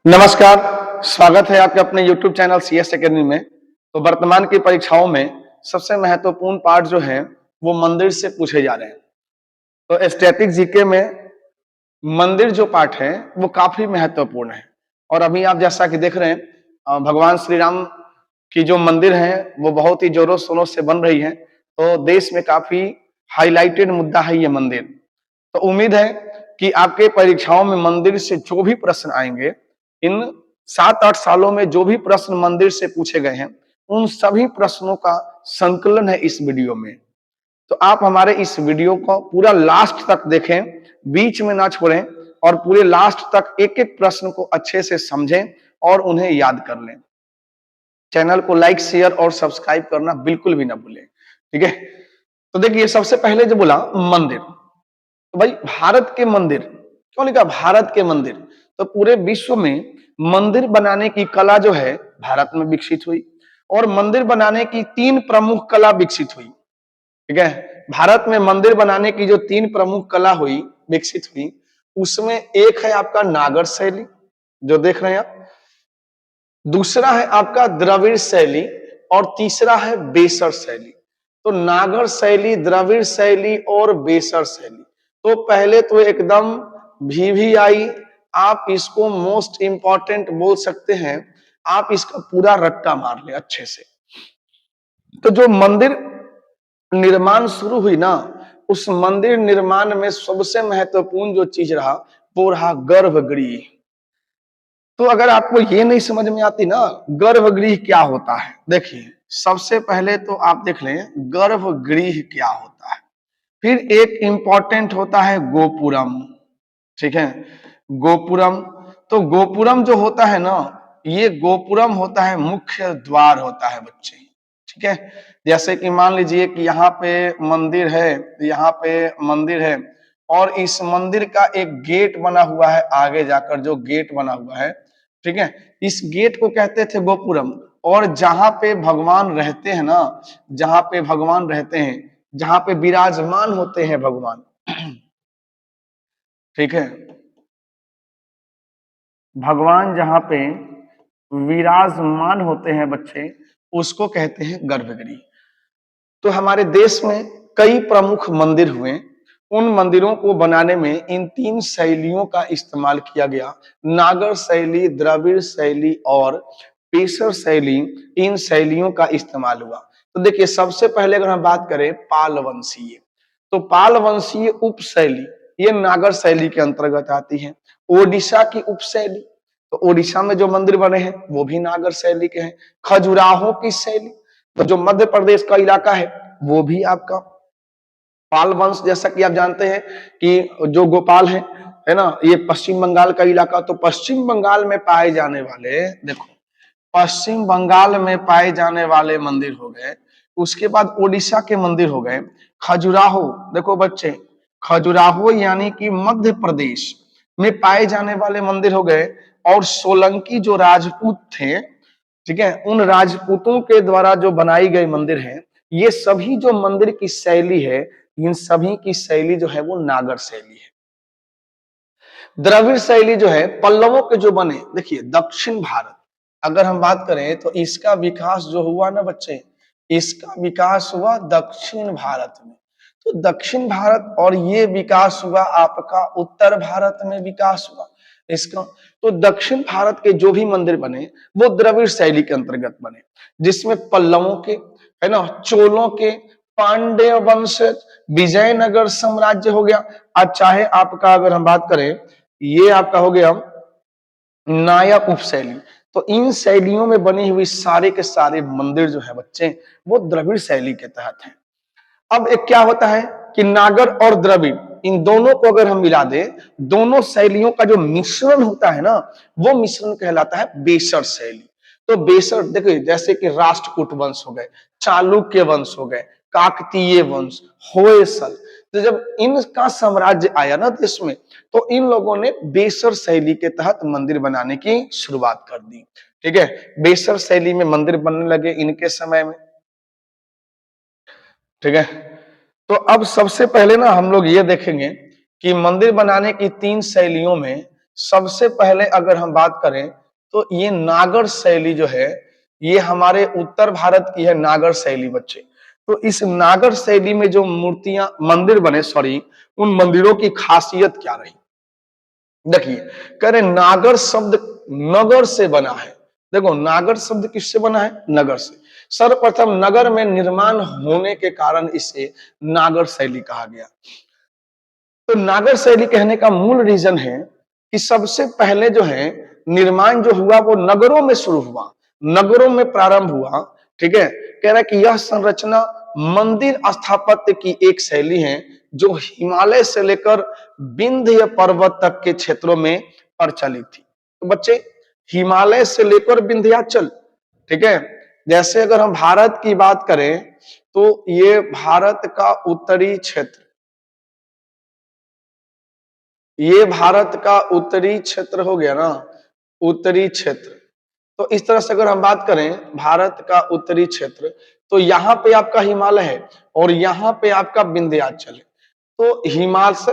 नमस्कार, स्वागत है आपके अपने YouTube चैनल CS एकेडमी में। तो वर्तमान की परीक्षाओं में सबसे महत्वपूर्ण पार्ट जो है वो मंदिर से पूछे जा रहे हैं। तो स्टैटिक जीके में मंदिर जो पार्ट है वो काफी महत्वपूर्ण है। और अभी आप जैसा कि देख रहे हैं भगवान श्री राम की जो मंदिर है वो बहुत ही जोरों शोरों से बन रही है। तो देश में काफी हाईलाइटेड मुद्दा है ये मंदिर। तो उम्मीद है कि आपके परीक्षाओं में मंदिर से जो भी प्रश्न आएंगे, इन 7-8 सालों में जो भी प्रश्न मंदिर से पूछे गए हैं, उन सभी प्रश्नों का संकलन है इस वीडियो में। तो आप हमारे इस वीडियो को पूरा लास्ट तक देखें, बीच में ना छोड़ें और पूरे लास्ट तक एक एक प्रश्न को अच्छे से समझें और उन्हें याद कर लें। चैनल को लाइक, शेयर और सब्सक्राइब करना बिल्कुल भी ना भूलें। ठीक है, तो देखिए सबसे पहले जो बोला मंदिर, तो भाई भारत के मंदिर क्यों लिखा? भारत के मंदिर। तो पूरे विश्व में मंदिर बनाने की कला जो है भारत में विकसित हुई और मंदिर बनाने की 3 प्रमुख कला विकसित हुई। ठीक है, भारत में मंदिर बनाने की जो 3 प्रमुख कला हुई, विकसित हुई, उसमें एक है आपका नागर शैली जो देख रहे हैं आप, दूसरा है आपका द्रविड़ शैली और तीसरा है बेसर शैली। तो नागर शैली, द्रविड़ शैली और बेसर शैली। तो पहले तो एकदम VVI, आप इसको मोस्ट इंपॉर्टेंट बोल सकते हैं, आप इसका पूरा रट्टा मार ले अच्छे से। तो जो मंदिर निर्माण शुरू हुई ना, उस मंदिर निर्माण में सबसे महत्वपूर्ण जो चीज रहा वो रहा गर्भगृह। तो अगर आपको ये नहीं समझ में आती ना गर्भगृह क्या होता है, देखिए सबसे पहले तो आप देख लें गर्भगृह क्या होता है। फिर एक इंपॉर्टेंट होता है गोपुरम। ठीक है, गोपुरम। तो गोपुरम जो होता है ना, ये गोपुरम होता है मुख्य द्वार होता है बच्चे। ठीक है, जैसे कि मान लीजिए कि यहाँ पे मंदिर है, यहाँ पे मंदिर है और इस मंदिर का एक गेट बना हुआ है, आगे जाकर जो गेट बना हुआ है, ठीक है, इस गेट को कहते थे गोपुरम। और जहां पे भगवान रहते हैं ना, जहां पे भगवान रहते हैं, जहां पे विराजमान होते हैं भगवान, ठीक है, भगवान जहां पे विराजमान होते हैं बच्चे, उसको कहते हैं गर्भगृह। तो हमारे देश में कई प्रमुख मंदिर हुए, उन मंदिरों को बनाने में इन 3 शैलियों का इस्तेमाल किया गया, नागर शैली, द्रविड़ शैली और पेशर शैली। इन शैलियों का इस्तेमाल हुआ। तो देखिए सबसे पहले अगर हम बात करें पाल वंशीय, तो पाल वंशीय उप शैली ये नागर शैली के अंतर्गत आती है। ओडिशा की उप शैली, तो ओडिशा में जो मंदिर बने हैं वो भी नागर शैली के हैं। खजुराहो की शैली, तो जो मध्य प्रदेश का इलाका है वो भी आपका पाल वंश, जैसा कि आप जानते हैं कि जो गोपाल है ना, ये पश्चिम बंगाल का इलाका। तो पश्चिम बंगाल में पाए जाने वाले, देखो पश्चिम बंगाल में पाए जाने वाले मंदिर हो गए, उसके बाद ओडिशा के मंदिर हो गए। खजुराहो, देखो बच्चे खजुराहो यानी कि मध्य प्रदेश में पाए जाने वाले मंदिर हो गए। और सोलंकी जो राजपूत थे, ठीक है, उन राजपूतों के द्वारा जो बनाई गई मंदिर है, ये सभी जो मंदिर की शैली है, इन सभी की शैली जो है वो नागर शैली है। द्रविड़ शैली जो है पल्लवों के जो बने, देखिए दक्षिण भारत अगर हम बात करें तो इसका विकास जो हुआ ना बच्चे, इसका विकास हुआ दक्षिण भारत में। तो दक्षिण भारत, और ये विकास हुआ आपका उत्तर भारत में विकास हुआ इसका। तो दक्षिण भारत के जो भी मंदिर बने वो द्रविड़ शैली के अंतर्गत बने, जिसमें पल्लवों के, है ना, चोलों के, पांड्य वंश, विजयनगर साम्राज्य हो गया। आज चाहे आपका अगर हम बात करें, ये आपका हो गया नायक उप शैली। तो इन शैलियों में बनी हुई सारे के सारे मंदिर जो है बच्चे वो द्रविड़ शैली के तहत है। अब एक क्या होता है कि नागर और द्रविड़, इन दोनों को अगर हम मिला दे, दोनों शैलियों का जो मिश्रण होता है ना, वो मिश्रण कहलाता है बेसर शैली। तो बेसर देखिए जैसे कि राष्ट्रकूट वंश हो गए, चालुक्य वंश हो गए, काकतीय वंश, होयसल। तो जब इनका साम्राज्य आया ना देश में, तो इन लोगों ने बेसर शैली के तहत मंदिर बनाने की शुरुआत कर दी। ठीक है, बेसर शैली में मंदिर बनने लगे इनके समय में। ठीक है, तो अब सबसे पहले ना हम लोग ये देखेंगे कि मंदिर बनाने की 3 शैलियों में सबसे पहले अगर हम बात करें तो ये नागर शैली जो है, ये हमारे उत्तर भारत की है नागर शैली बच्चे। तो इस नागर शैली में जो मूर्तियां मंदिर बने, सॉरी, उन मंदिरों की खासियत क्या रही? देखिए, कह रहे नागर शब्द नगर से बना है। देखो, नागर शब्द किससे बना है? नगर से। सर्वप्रथम नगर में निर्माण होने के कारण इसे नागर शैली कहा गया। तो नागर शैली कहने का मूल रीजन है कि सबसे पहले जो है निर्माण जो हुआ वो नगरों में शुरू हुआ, नगरों में प्रारंभ हुआ। ठीक है, कह रहा है कि यह संरचना मंदिर स्थापत्य की एक शैली है जो हिमालय से लेकर विंध्य पर्वत तक के क्षेत्रों में प्रचलित थी। तो बच्चे, हिमालय से लेकर विंध्याचल, ठीक है, जैसे अगर हम भारत की बात करें तो ये भारत का उत्तरी क्षेत्र, ये भारत का उत्तरी क्षेत्र हो गया ना, उत्तरी क्षेत्र। तो इस तरह से अगर हम बात करें भारत का उत्तरी क्षेत्र, तो यहाँ पे आपका हिमालय है और यहाँ पे आपका विंध्याचल है। तो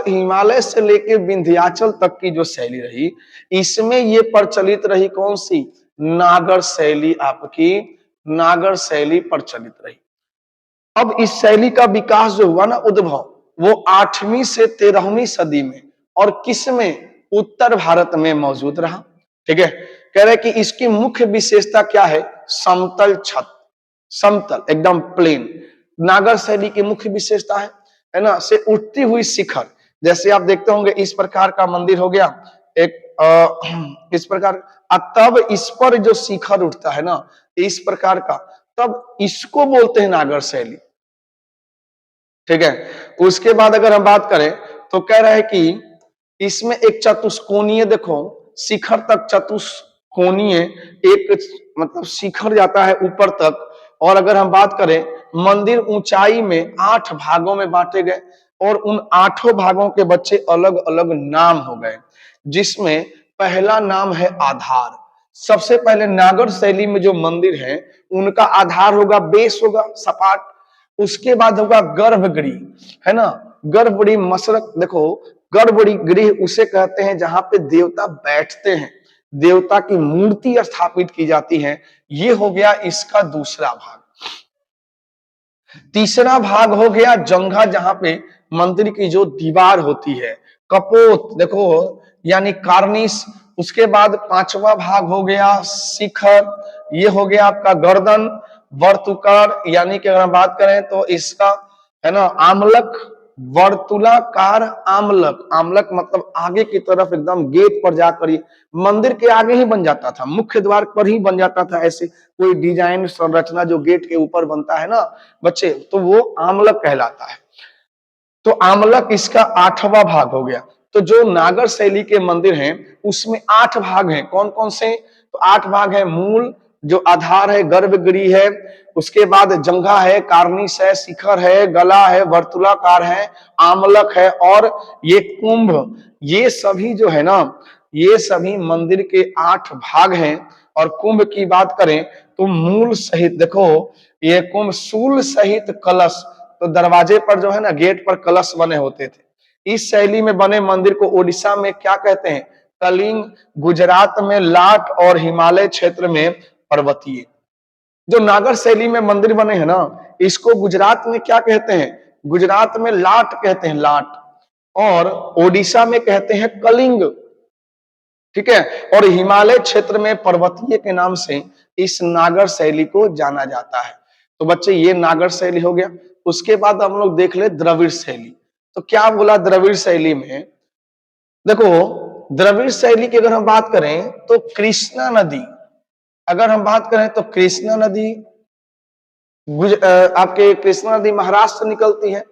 हिमालय से लेके विंध्याचल तक की जो शैली रही, इसमें ये प्रचलित रही कौन सी? नागर शैली, आपकी नागर शैली प्रचलित रही। अब इस शैली का विकास जो हुआ ना, उद्भव, वो 8वीं से 13वीं सदी में और किस में? उत्तर भारत में मौजूद रहा। ठीक है, कह रहे कि इसकी मुख्य विशेषता क्या है? समतल छत, समतल एकदम प्लेन नागर शैली की मुख्य विशेषता है ना, से उठती हुई शिखर। जैसे आप देखते होंगे इस प्रकार का मंदिर हो गया एक, इस प्रकार, तब इस पर जो शिखर उठता है ना, इस प्रकार का, तब इसको बोलते हैं नागर शैली। ठीक है, उसके बाद अगर हम बात करें तो कह रहा है कि इसमें एक चतुष्कोणीय, देखो शिखर तक चतुष्कोणीय एक मतलब शिखर जाता है ऊपर तक। और अगर हम बात करें मंदिर ऊंचाई में 8 भागों में बांटे गए और उन 8 भागों के बच्चे अलग अलग नाम हो गए, जिसमें पहला नाम है आधार। सबसे पहले नागर शैली में जो मंदिर है उनका आधार होगा, बेस होगा सपाट। उसके बाद होगा गर्भगृह, है ना, गर्भगृह मशरक, देखो गर्भगृह उसे कहते हैं जहां पे देवता बैठते हैं, देवता की मूर्ति स्थापित की जाती है। ये हो गया इसका दूसरा भाग। तीसरा भाग हो गया जंघा, जहां पे मंदिर की जो दीवार होती है, कपोत, देखो यानी कार्निस। उसके बाद 5वां भाग हो गया शिखर, ये हो गया आपका गर्दन, वर्तुकार, यानी कि अगर हम बात करें तो इसका है ना आमलक, वर्तुलाकार आमलक, आमलक मतलब आगे की तरफ एकदम गेट पर जाकर, ये मंदिर के आगे ही बन जाता था, मुख्य द्वार पर ही बन जाता था। ऐसे कोई डिजाइन संरचना जो गेट के ऊपर बनता है ना बच्चे, तो वो आमलक कहलाता है। तो आमलक इसका 8वां भाग हो गया। तो जो नागर शैली के मंदिर हैं उसमें 8 भाग हैं। कौन कौन से? तो 8 भाग है। मूल जो आधार है, गर्भगृह है, उसके बाद जंघा है, कार्निस है, शिखर है, गला है, वर्तुलाकार है, आमलक है और ये कुंभ। ये सभी जो है ना, ये सभी मंदिर के 8 भाग हैं। और कुंभ की बात करें तो मूल सहित, देखो ये कुंभ शूल सहित कलश, तो दरवाजे पर जो है ना गेट पर कलश बने होते थे। इस शैली में बने मंदिर को ओडिशा में क्या कहते हैं? कलिंग, गुजरात में लाट और हिमालय क्षेत्र में पर्वतीय। जो नागर शैली में मंदिर बने हैं ना, इसको गुजरात में क्या कहते हैं? गुजरात में लाट कहते हैं, लाट, और ओडिशा में कहते हैं कलिंग। ठीक है, और हिमालय क्षेत्र में पर्वतीय के नाम से इस नागर शैली को जाना जाता है। तो बच्चे ये नागर शैली हो गया। उसके बाद हम लोग देख ले द्रविड़ शैली। तो क्या बोला द्रविड़ शैली में? देखो, द्रविड़ शैली की अगर हम बात करें तो कृष्णा नदी, अगर हम बात करें तो कृष्णा नदी आपके कृष्णा नदी महाराष्ट्र से निकलती है।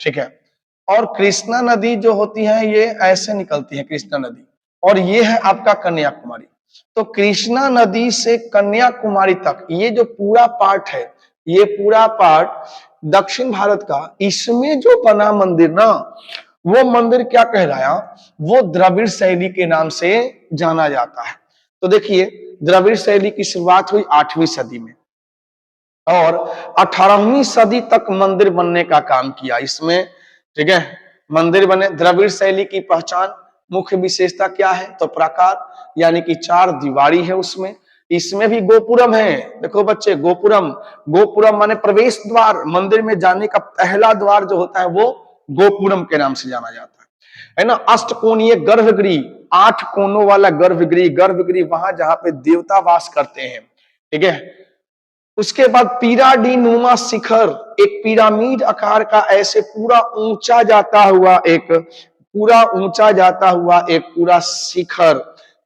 ठीक है, और कृष्णा नदी जो होती है ये ऐसे निकलती है कृष्णा नदी, और ये है आपका कन्याकुमारी। तो कृष्णा नदी से कन्याकुमारी तक ये जो पूरा पार्ट है, ये पूरा पार्ट दक्षिण भारत का, इसमें जो बना मंदिर ना, वो मंदिर क्या कहलाया? वो द्रविड़ शैली के नाम से जाना जाता है। तो देखिए, द्रविड़ शैली की शुरुआत हुई 8वीं सदी में और 18वीं सदी तक मंदिर बनने का काम किया इसमें। ठीक है, मंदिर बने। द्रविड़ शैली की पहचान, मुख्य विशेषता क्या है? तो प्राकार, यानी कि 4 दीवारी है उसमें। इसमें भी गोपुरम है। देखो बच्चे, गोपुरम, गोपुरम माने प्रवेश द्वार, मंदिर में जाने का पहला द्वार जो होता है वो गोपुरम के नाम से जाना जाता है ना। अष्टकोणीय गर्भगृह, 8 कोनों वाला गर्भगृह, गर्भगृह वहां जहां पे देवता वास करते हैं, ठीक है। उसके बाद पिरामिडनुमा शिखर, एक पिरामिड आकार का ऐसे पूरा ऊंचा जाता हुआ एक पूरा शिखर,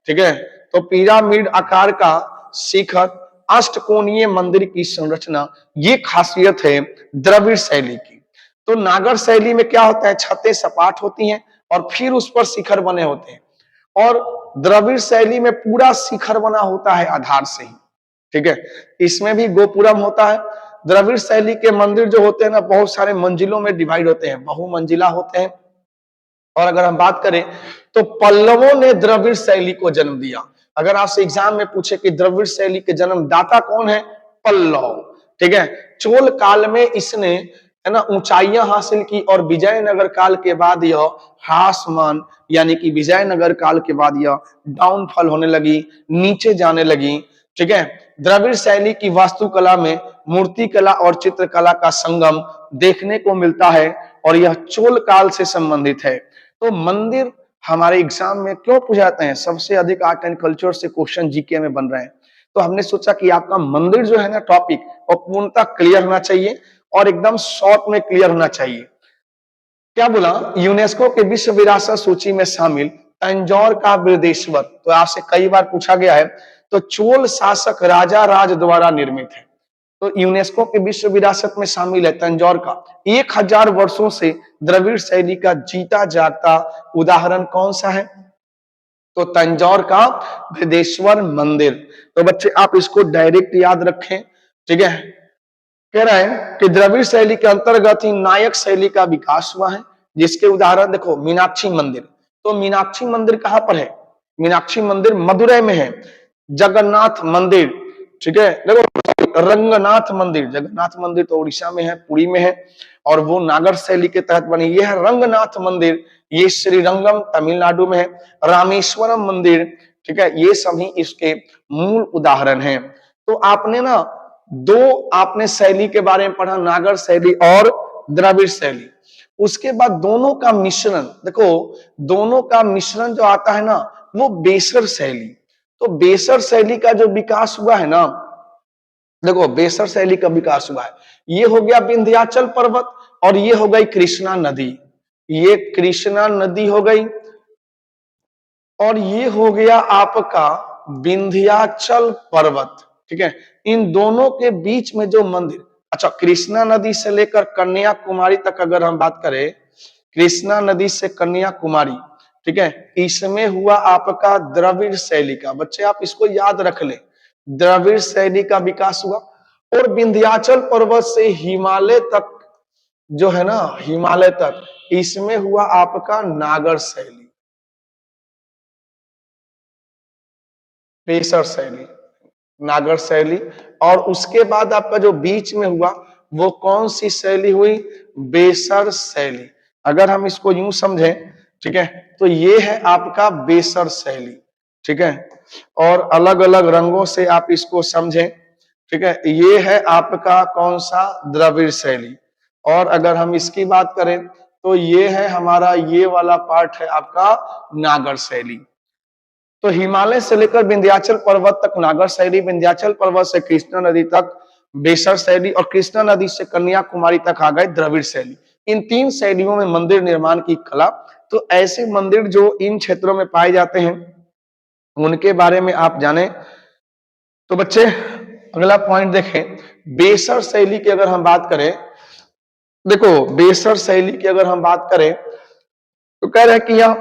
ठीक है। तो पिरामिड आकार का शिखर, अष्टकोणीय मंदिर की संरचना, ये खासियत है द्रविड़ शैली की। तो नागर शैली में क्या होता है? छतें सपाट होती हैं और फिर उस पर शिखर बने होते हैं, और द्रविड़ शैली में पूरा शिखर बना होता है आधार से ही, ठीक है। इसमें भी गोपुरम होता है। द्रविड़ शैली के मंदिर जो होते हैं ना, बहुत सारे मंजिलों में डिवाइड होते हैं, बहुमंजिला होते हैं। और अगर हम बात करें तो पल्लवों ने द्रविड़ शैली को जन्म दिया। अगर आपसे एग्जाम में पूछे कि द्रविड़ शैली के जन्मदाता कौन है? पल्लव, ठीक है। चोल काल में इसने, है ना, ऊंचाइयां हासिल की, और विजयनगर काल के बाद यह ह्रासमान, यानी कि विजयनगर काल के बाद यह डाउनफॉल होने लगी, नीचे जाने लगी, ठीक है। द्रविड़ शैली की वास्तुकला में मूर्तिकला और चित्रकला का संगम देखने को मिलता है, और यह चोल काल से संबंधित है। तो मंदिर हमारे एग्जाम में क्यों पूछाते हैं? सबसे अधिक आर्ट एंड कल्चर से क्वेश्चन जीके में बन रहे हैं। तो हमने सोचा कि आपका मंदिर जो है ना टॉपिक, वो पूर्णतः क्लियर होना चाहिए और एकदम शॉर्ट में क्लियर होना चाहिए। क्या बोला? यूनेस्को के विश्व विरासत सूची में शामिल तंजौर का बृहदेश्वर, तो आपसे कई बार पूछा गया है, तो चोल शासक राजा राज द्वारा निर्मित है। तो यूनेस्को के विश्व विरासत में शामिल है तंजौर का। 1000 वर्षों से द्रविड़ शैली का जीता जागता उदाहरण कौन सा है? तो तंजौर का बृहदेश्वर मंदिर। तो बच्चे आप इसको डायरेक्ट याद रखें, ठीक है। कह रहा है कि द्रविड़ शैली के अंतर्गत ही नायक शैली का विकास हुआ है, जिसके उदाहरण देखो, मीनाक्षी मंदिर। तो मीनाक्षी मंदिर कहां पर है? मीनाक्षी मंदिर मदुरै में है। जगन्नाथ मंदिर, ठीक है, देखो रंगनाथ मंदिर, जगन्नाथ मंदिर तो उड़ीसा में है, पुरी में है, और वो नागर शैली के तहत बनी। ये है रंगनाथ मंदिर, ये श्रीरंगम तमिलनाडु में है। रामेश्वरम मंदिर, ठीक है, ये सभी इसके मूल उदाहरण हैं। तो आपने ना आपने शैली के बारे में पढ़ा, नागर शैली और द्रविड़ शैली। उसके बाद दोनों का मिश्रण, देखो दोनों का मिश्रण जो आता है ना, वो बेसर शैली। तो बेसर शैली का जो विकास हुआ है ना, देखो बेसर शैली का विकास हुआ है, ये हो गया विंध्याचल पर्वत, और ये हो गई कृष्णा नदी, ये कृष्णा नदी हो गई, और ये हो गया आपका विंध्याचल पर्वत, ठीक है। इन दोनों के बीच में जो मंदिर, अच्छा कृष्णा नदी से लेकर कन्याकुमारी तक अगर हम बात करें, कृष्णा नदी से कन्याकुमारी, ठीक है, इसमें हुआ आपका द्रविड़ शैली का, बच्चे आप इसको याद रख लें, द्रविड़ शैली का विकास हुआ। और विंध्याचल पर्वत से हिमालय तक जो है ना, हिमालय तक, इसमें हुआ आपका नागर शैली, बेसर शैली, नागर शैली। और उसके बाद आपका जो बीच में हुआ वो कौन सी शैली हुई? बेसर शैली। अगर हम इसको यूं समझें, ठीक है, तो ये है आपका बेसर शैली, ठीक है। और अलग अलग रंगों से आप इसको समझें, ठीक है, ये है आपका कौन सा? द्रविड़ शैली। और अगर हम इसकी बात करें तो ये है हमारा, ये वाला पार्ट है आपका नागर शैली। तो हिमालय से लेकर विंध्याचल पर्वत तक नागर शैली, विंध्याचल पर्वत से कृष्णा नदी तक बेसर शैली, और कृष्णा नदी से कन्याकुमारी तक आ गए द्रविड़ शैली। इन 3 शैलियों में मंदिर निर्माण की कला। तो ऐसे मंदिर जो इन क्षेत्रों में पाए जाते हैं उनके बारे में आप जाने। तो बच्चे अगला पॉइंट देखें, बेसर शैली की अगर हम बात करें, देखो बेसर शैली की अगर हम बात करें तो कह रहे हैं कि यह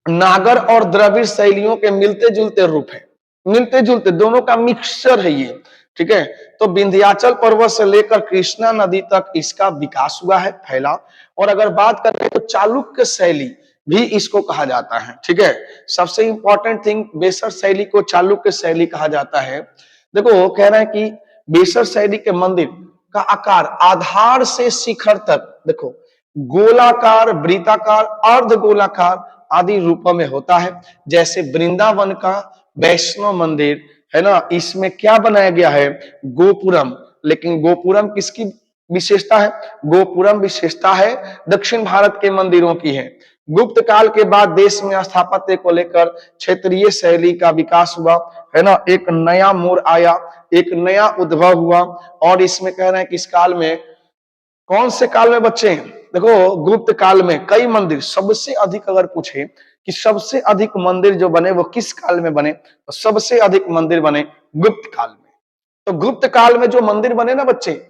नागर और द्रविड़ शैलियों के मिलते जुलते रूप है, मिलते जुलते दोनों का मिक्सचर है ये, ठीक है। तो विंध्याचल पर्वत से लेकर कृष्णा नदी तक इसका विकास हुआ है, फैला। और अगर बात करें तो चालुक्य शैली भी इसको कहा जाता है, ठीक है। सबसे इंपॉर्टेंट थिंग, बेसर शैली को चालुक्य शैली कहा जाता है। देखो कह रहे हैं कि बेसर शैली के मंदिर का आकार आधार से शिखर तक, देखो गोलाकार, वृत्ताकार, अर्ध गोलाकार आदि रूपों में होता है। जैसे वृंदावन का वैष्णव मंदिर है ना, इसमें क्या बनाया गया है, गोपुरम। लेकिन गोपुरम किसकी विशेषता है, गोपुरम विशेषता है दक्षिण भारत के मंदिरों की है। गुप्त काल के बाद देश में स्थापत्य को लेकर क्षेत्रीय शैली का विकास हुआ है ना, एक नया मोड़ आया, एक नया उद्भव हुआ। और इसमें कह रहे हैं कि इस काल में, कौन से काल में बच्चे, देखो गुप्त काल में कई मंदिर, सबसे अधिक अगर पूछे कि सबसे अधिक मंदिर जो बने वो किस काल में बने, तो सबसे अधिक मंदिर बने गुप्त काल में। तो गुप्त काल में जो मंदिर बने ना बच्चे,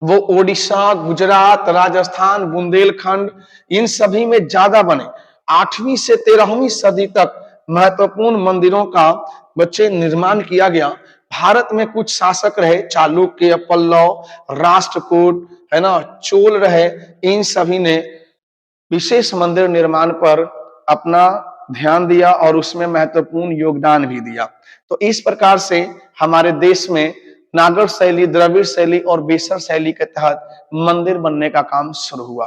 वो ओडिशा, गुजरात, राजस्थान, बुंदेलखंड, इन सभी में ज्यादा बने। 8वीं से 13वीं सदी तक महत्वपूर्ण मंदिरों का बच्चे निर्माण किया गया। भारत में कुछ शासक रहे, चालुक्य, पल्लव, राष्ट्रकूट है ना, चोल रहे। इन सभी ने विशेष मंदिर निर्माण पर अपना ध्यान दिया और उसमें महत्वपूर्ण योगदान भी दिया। तो इस प्रकार से हमारे देश में नागर शैली, द्रविड़ शैली और बेसर शैली के तहत मंदिर बनने का काम शुरू हुआ।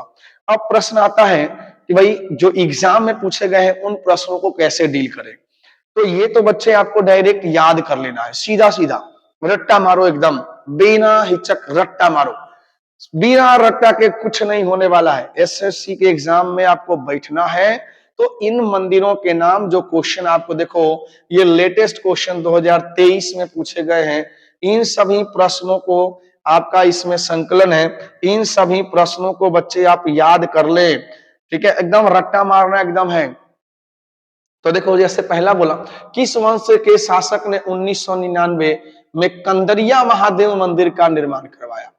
अब प्रश्न आता है कि भाई जो एग्जाम में पूछे गए हैं उन प्रश्नों को कैसे डील करें। तो ये तो बच्चे आपको डायरेक्ट याद कर लेना है, सीधा सीधा रट्टा मारो, एकदम बिना हिचक रट्टा मारो। बिना रट्टा के कुछ नहीं होने वाला है। एसएससी के एग्जाम में आपको बैठना है तो इन मंदिरों के नाम, जो क्वेश्चन आपको देखो ये लेटेस्ट क्वेश्चन 2023 में पूछे गए हैं, इन सभी प्रश्नों को आपका इसमें संकलन है, इन सभी प्रश्नों को बच्चे आप याद कर ले, ठीक है, एकदम रट्टा मारना एकदम है। तो देखो जैसे पहला बोला, किस वंश के शासक ने 1999 में कंदरिया महादेव मंदिर का निर्माण करवाया।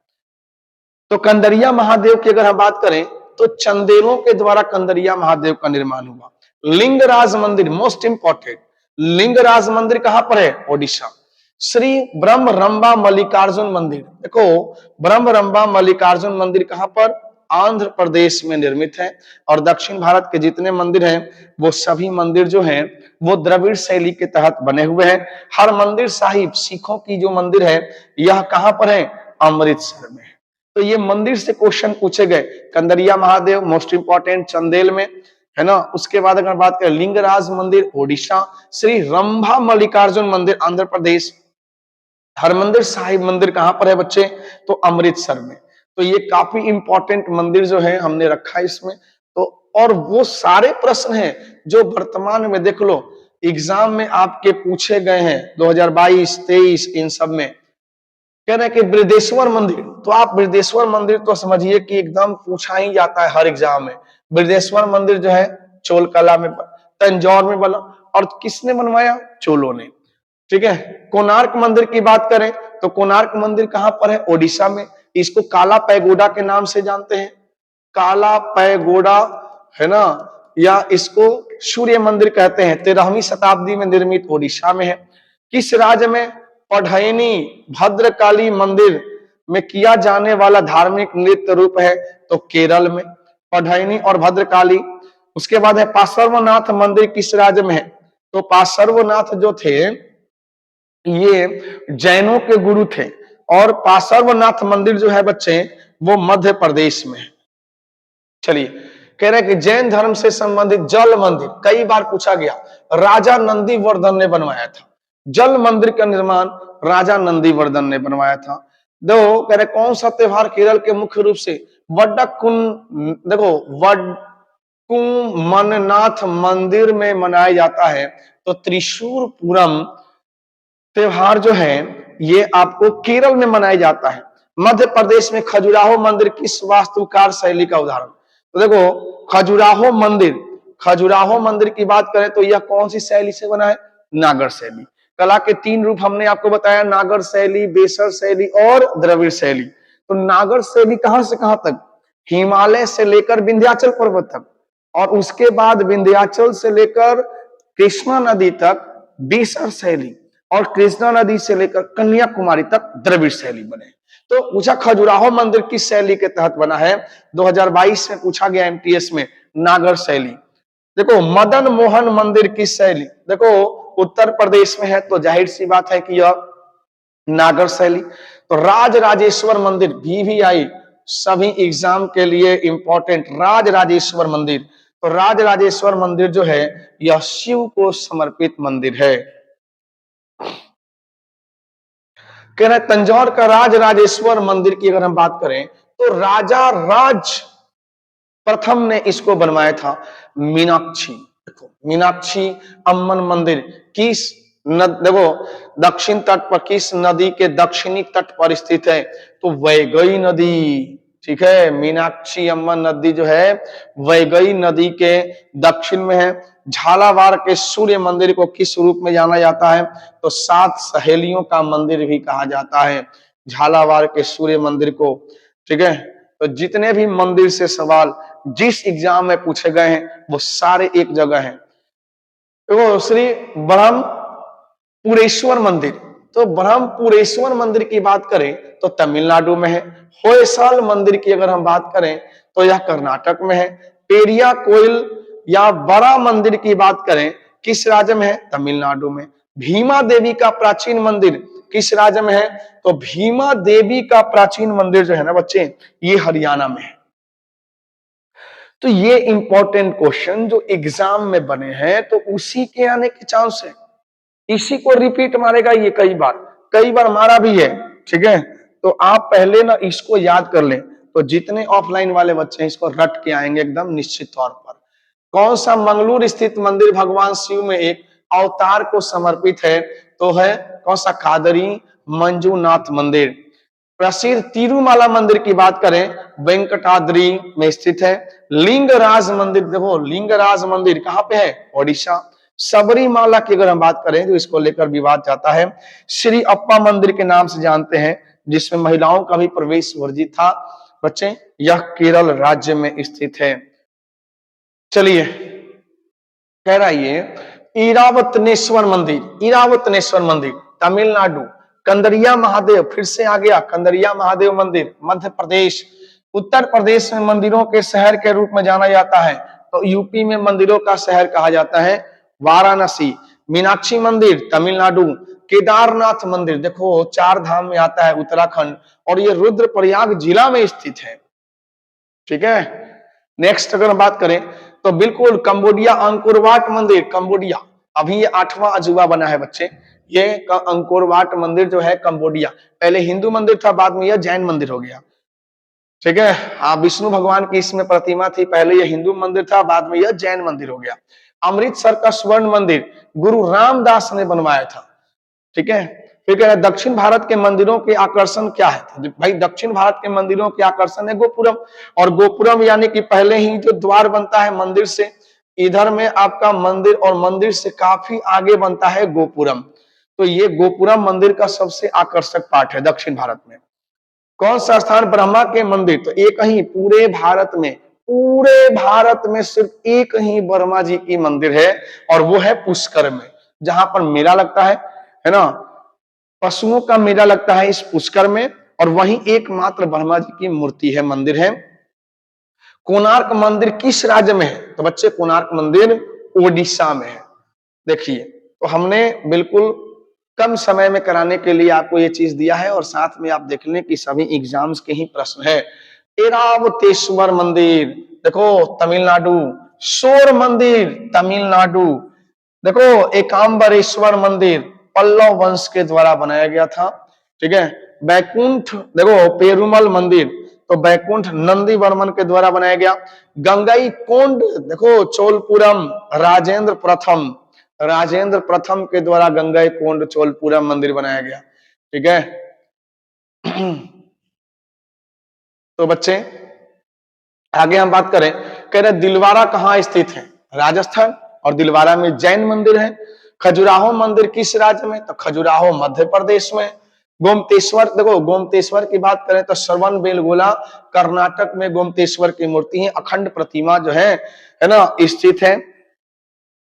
तो कंदरिया महादेव की अगर हम बात करें तो चंदेलों के द्वारा कंदरिया महादेव का निर्माण हुआ। लिंगराज मंदिर मोस्ट इंपॉर्टेंट, लिंगराज मंदिर कहां पर है, ओडिशा। श्री ब्रह्मरंबा मल्लिकार्जुन मंदिर, देखो ब्रह्मरंबा मल्लिकार्जुन मंदिर कहां पर, आंध्र प्रदेश में निर्मित है। और दक्षिण भारत के जितने मंदिर हैं वो सभी मंदिर जो हैं वो द्रविड़ शैली के तहत बने हुए हैं। हरमंदिर साहिब सिखों की जो मंदिर है यह कहां पर है, अमृतसर में। तो ये मंदिर से क्वेश्चन पूछे गए। कंदरिया महादेव मोस्ट इंपॉर्टेंट, चंदेल में है ना। उसके बाद अगर बात करें लिंगराज मंदिर ओडिशा, श्री रंभा मल्लिकार्जुन मंदिर आंध्र प्रदेश, हरमंदिर साहिब मंदिर कहां पर है बच्चे, तो अमृतसर में। तो ये काफी इंपॉर्टेंट मंदिर जो है हमने रखा है इसमें। तो और वो सारे प्रश्न हैं जो वर्तमान में देख लो एग्जाम में आपके पूछे गए हैं 2022, 23, इन सब में। कह रहे हैं कि बृहदेश्वर मंदिर, तो आप बृहदेश्वर मंदिर तो समझिए कि एकदम पूछा ही जाता है हर एग्जाम में। बृहदेश्वर मंदिर जो है चोलकला में, तंजौर में बना, और किसने बनवाया, चोलों ने, ठीक है। कोणार्क मंदिर की बात करें तो कोणार्क मंदिर कहां पर है, ओडिशा में। इसको काला पैगोडा के नाम से जानते हैं, काला पैगोडा है ना, या इसको सूर्य मंदिर कहते हैं। 13वीं शताब्दी में निर्मित, ओडिशा में है। किस राज्य में, पढ़ैनी भद्रकाली मंदिर में किया जाने वाला धार्मिक नृत्य रूप है, तो केरल में पढ़ैनी और भद्रकाली। उसके बाद है पार्श्वनाथ मंदिर किस राज्य में है, तो पार्श्वनाथ जो थे ये जैनों के गुरु थे। और पार्श्वनाथ मंदिर जो है बच्चे वो मध्य प्रदेश में है। चलिए, कह रहे हैं कि जैन धर्म से संबंधित जल मंदिर कई बार पूछा गया, राजा नंदीवर्धन ने बनवाया था। जल मंदिर का निर्माण राजा नंदीवर्धन ने बनवाया था। दो कह रहे कौन सा त्योहार केरल के मुख्य रूप से वडक्कुन, देखो वडक्कुमन्नाथ मंदिर में मनाया जाता है, तो त्रिशूर पूरम त्योहार जो है ये आपको केरल में मनाया जाता है। मध्य प्रदेश में खजुराहो मंदिर किस वास्तुकार शैली का उदाहरण, तो देखो खजुराहो मंदिर की बात करें तो यह कौन सी शैली से बना है, नागर शैली। कला के 3 रूप हमने आपको बताया, नागर शैली, बेसर शैली और द्रविड़ शैली। तो नागर शैली कहां से कहां तक, हिमालय से लेकर विंध्याचल पर्वत तक, और उसके बाद विंध्याचल से लेकर कृष्णा नदी तक बेसर शैली, और कृष्णा नदी से लेकर कन्याकुमारी तक द्रविड़ शैली बने। तो पूछा खजुराहो मंदिर किस शैली के तहत बना है, 2022 में पूछा गया एमटीएस में, नागर शैली। देखो मदन मोहन मंदिर किस शैली, देखो उत्तर प्रदेश में है तो जाहिर सी बात है कि यह नागर शैली। तो राज राजेश्वर मंदिर, VVI सभी एग्जाम के लिए इंपॉर्टेंट, राज राजेश्वर मंदिर तो राजराजेश्वर मंदिर जो है यह शिव को समर्पित मंदिर है। कह रहे तंजौर का राजराजेश्वर मंदिर की अगर हम बात करें तो राजा राज प्रथम ने इसको बनवाया था। मीनाक्षी, देखो मीनाक्षी अम्मन मंदिर किस देखो दक्षिण तट पर, किस नदी के दक्षिणी तट पर स्थित है? तो वैगई नदी, ठीक है। मीनाक्षी अम्मन नदी जो है वैगई नदी के दक्षिण में है। झालावाड़ के सूर्य मंदिर को किस रूप में जाना जाता है? तो 7 सहेलियों का मंदिर भी कहा जाता है झालावाड़ के सूर्य मंदिर को, ठीक है। तो जितने भी मंदिर से सवाल जिस एग्जाम में पूछे गए हैं वो सारे एक जगह हैं। तो श्री ब्रह्मपुरेश्वर मंदिर, तो ब्रह्मपुरेश्वर मंदिर की बात करें तो तमिलनाडु में है। होयसाल मंदिर की अगर हम बात करें तो यह कर्नाटक में है। पेरिया कोयल या बड़ा मंदिर की बात करें किस राज्य में है? तमिलनाडु में। भीमा देवी का प्राचीन मंदिर किस राज्य में है? तो भीमा देवी का प्राचीन मंदिर जो है ना बच्चे, ये हरियाणा में है। तो ये इंपॉर्टेंट क्वेश्चन जो एग्जाम में बने हैं तो उसी के आने के चांस है, इसी को रिपीट मारेगा ये कई बार मारा भी है, ठीक है। तो आप पहले ना इसको याद कर लें, तो जितने ऑफलाइन वाले बच्चे हैं इसको रट के आएंगे एकदम निश्चित तौर पर। कौन सा मंगलूर स्थित मंदिर भगवान शिव में एक अवतार को समर्पित है? तो है कौन सा? कादरी मंजूनाथ मंदिर। प्रसिद्ध तिरुमाला मंदिर की बात करें वेंकटाद्री में स्थित है। लिंगराज मंदिर, देखो लिंगराज मंदिर कहां पे है? ओडिशा। सबरीमाला की अगर हम बात करें तो इसको लेकर विवाद जाता है। श्री अप्पा मंदिर के नाम से जानते हैं जिसमें महिलाओं का भी प्रवेश वर्जित था। बच्चे यह केरल राज्य में स्थित है। चलिए, कह रहा ये इरावतनेश्वर मंदिर, इरावतनेश्वर मंदिर तमिलनाडु। कंदरिया महादेव, फिर से आ गया कंदरिया महादेव मंदिर मध्य प्रदेश। उत्तर प्रदेश में मंदिरों के शहर के रूप में जाना जाता है तो यूपी में मंदिरों का शहर कहा जाता है वाराणसी। मीनाक्षी मंदिर तमिलनाडु। केदारनाथ मंदिर देखो 4 धाम में आता है उत्तराखंड और ये रुद्रप्रयाग जिला में स्थित है, ठीक है। नेक्स्ट अगर हम बात करें तो बिल्कुल कंबोडिया अंकोरवाट मंदिर, कंबोडिया अभी ये 8वां अजूबा बना है बच्चे। ये अंकोरवाट मंदिर जो है कंबोडिया, पहले हिंदू मंदिर था बाद में यह जैन मंदिर हो गया, ठीक है। हाँ, विष्णु भगवान की इसमें प्रतिमा थी, पहले यह हिंदू मंदिर था बाद में यह जैन मंदिर हो गया। अमृतसर का स्वर्ण मंदिर गुरु रामदास ने बनवाया था, ठीक है। फिर कह रहे दक्षिण भारत के मंदिरों के आकर्षण क्या है? तो भाई दक्षिण भारत के मंदिरों के आकर्षण है गोपुरम, और गोपुरम यानी कि पहले ही जो द्वार बनता है मंदिर से, इधर में आपका मंदिर और मंदिर से काफी आगे बनता है गोपुरम। तो ये गोपुरम मंदिर का सबसे आकर्षक पार्ट है दक्षिण भारत में। कौन सा स्थान ब्रह्मा के मंदिर? तो एक ही पूरे भारत में सिर्फ एक ही ब्रह्मा जी की मंदिर है और वो है पुष्कर में, जहां पर मेला लगता है ना, पशुओं का मेला लगता है इस पुष्कर में, और वहीं एकमात्र ब्रह्मा जी की मूर्ति है, मंदिर है। कोणार्क मंदिर किस राज्य में है? तो बच्चे कोणार्क मंदिर ओडिशा में है। देखिए, तो हमने बिल्कुल कम समय में कराने के लिए आपको ये चीज दिया है और साथ में आप देख लें कि सभी एग्जाम्स के ही प्रश्न है। ऐरावतेश्वर मंदिर देखो तमिलनाडु। शोर मंदिर तमिलनाडु। देखो एकाम्बरेश्वर मंदिर पल्लव वंश के द्वारा बनाया गया था, ठीक है। बैकुंठ देखो पेरुमल मंदिर, तो बैकुंठ नंदी वर्मन के द्वारा बनाया गया। गंगई कोंड देखो चोलपुरम राजेंद्र प्रथम के द्वारा गंगई कोंड चोलपुरम मंदिर बनाया गया, ठीक है। तो बच्चे आगे हम बात करें, कह रहे दिलवारा कहाँ स्थित है? राजस्थान, और दिलवारा में जैन मंदिर है। खजुराहो मंदिर किस राज्य में? तो खजुराहो मध्य प्रदेश में। गोमतेश्वर देखो, गोमतेश्वर की बात करें तो श्रवण बेलगोला कर्नाटक में गोमतेश्वर की मूर्ति है, अखंड प्रतिमा जो है ना स्थित है,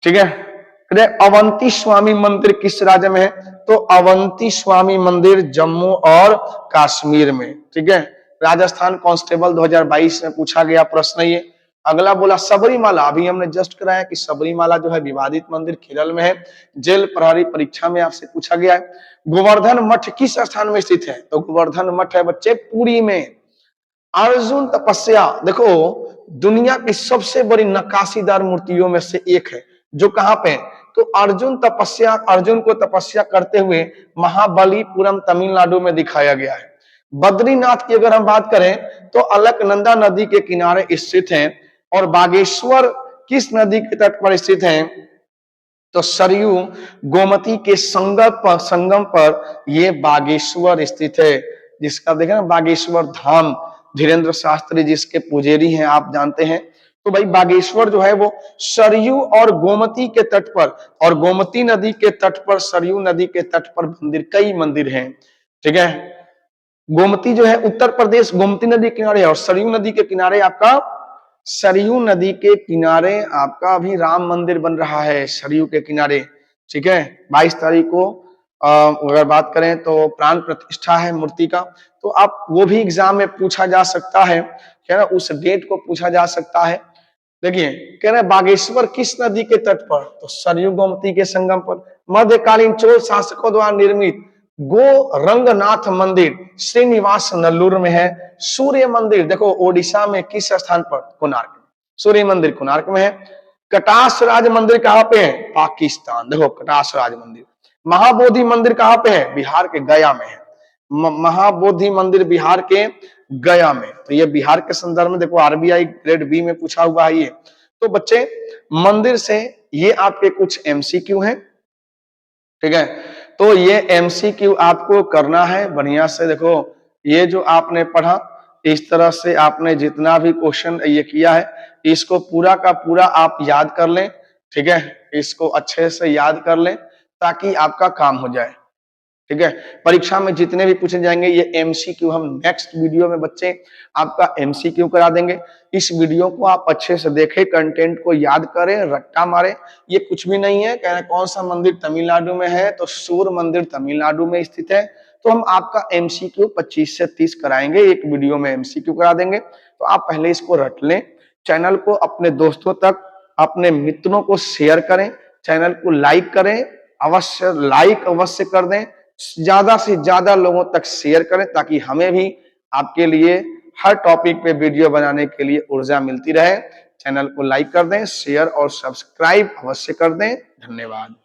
ठीक है। अवंती स्वामी मंदिर किस राज्य में है? तो अवंती स्वामी मंदिर जम्मू और कश्मीर में, ठीक है। राजस्थान कांस्टेबल 2022 में पूछा गया प्रश्न ये। अगला बोला सबरीमाला, अभी हमने जस्ट कराया कि सबरीमाला जो है विवादित मंदिर केरल में है, जेल प्रहरी परीक्षा में आपसे पूछा गया है। गोवर्धन मठ किस स्थान में स्थित है? तो गोवर्धन मठ है बच्चे पुरी में, अर्जुन तपस्या, देखो दुनिया की सबसे बड़ी नक्काशीदार मूर्तियों में से एक है, जो कहां पे है? तो अर्जुन को तपस्या करते हुए महाबलीपुरम तमिलनाडु में दिखाया गया है। बद्रीनाथ की अगर हम बात करें तो अलकनंदा नदी के किनारे स्थित है, और बागेश्वर किस नदी के तट पर स्थित है? तो सरयू गोमती के संगम पर ये बागेश्वर स्थित है, जिसका देखें ना बागेश्वर धाम, धीरेन्द्र शास्त्री जिसके पुजेरी हैं आप जानते हैं। तो भाई बागेश्वर जो है वो सरयू और गोमती के तट पर, और गोमती नदी के तट पर, सरयू नदी के तट पर कई मंदिर हैं। ठीक है, गोमती जो है उत्तर प्रदेश गोमती नदी के किनारे, और सरयू नदी के किनारे आपका, सरयू नदी के किनारे आपका अभी राम मंदिर बन रहा है, सरयू के किनारे। ठीक है, 22 तारीख को अगर बात करें तो प्राण प्रतिष्ठा है मूर्ति का। तो आप वो भी एग्जाम में पूछा जा सकता है, क्या ना, उस डेट को पूछा जा सकता है। देखिए कह रहे बागेश्वर किस नदी के तट पर? तो सरयू गोमती के संगम पर। मध्यकालीन चोल शासकों द्वारा निर्मित गो रंगनाथ मंदिर श्रीनिवास नल्लूर में है। सूर्य मंदिर देखो ओडिशा में किस स्थान पर? कोणार्क में। सूर्य मंदिर कोणार्क में है। कटास राज मंदिर कहां पे है? पाकिस्तान। देखो कटास राज मंदिर। महाबोधि मंदिर कहां पे है? बिहार के गया में है। महाबोधि मंदिर बिहार के गया में। तो ये बिहार के संदर्भ में देखो आरबीआई ग्रेड बी में पूछा हुआ है ये। तो बच्चे मंदिर से ये आपके कुछ एमसीक्यू हैं। ठीक है, तो ये एमसीक्यू आपको करना है बढ़िया से। देखो ये जो आपने पढ़ा, इस तरह से आपने जितना भी क्वेश्चन ये किया है, इसको पूरा का पूरा आप याद कर लें। ठीक है, इसको अच्छे से याद कर लें ताकि आपका काम हो जाए। ठीक है, परीक्षा में जितने भी पूछे जाएंगे ये एमसीक्यू हम नेक्स्ट वीडियो में बच्चे आपका एमसीक्यू करा देंगे। इस वीडियो को आप अच्छे से देखें, कंटेंट को याद करें, रट्टा मारें। ये कुछ भी नहीं है, कह रहे कौन सा मंदिर तमिलनाडु में है? तो सूर्य मंदिर तमिलनाडु में स्थित है। तो हम आपका एमसीक्यू 25 से 30 कराएंगे, एक वीडियो में एमसीक्यू करा देंगे। तो आप पहले इसको रट लें। चैनल को अपने दोस्तों तक, अपने मित्रों को शेयर करें, चैनल को लाइक करें, अवश्य लाइक अवश्य कर दें, ज्यादा से ज्यादा लोगों तक शेयर करें ताकि हमें भी आपके लिए हर टॉपिक पे वीडियो बनाने के लिए ऊर्जा मिलती रहे। चैनल को लाइक कर दें, शेयर और सब्सक्राइब अवश्य कर दें। धन्यवाद।